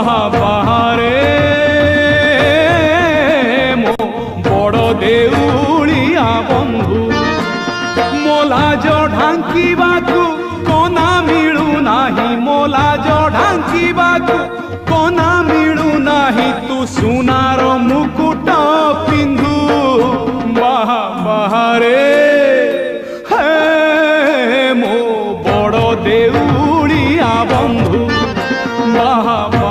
ବାହାରେ ମୋ ବଡ଼ ଦେଉଳିଆ ବନ୍ଧୁ ମୋଲାଜ ଢାଙ୍କିବାକୁ କନା ମିଳୁନାହିଁ ମୋଲାଜ ଢାଙ୍କିବାକୁ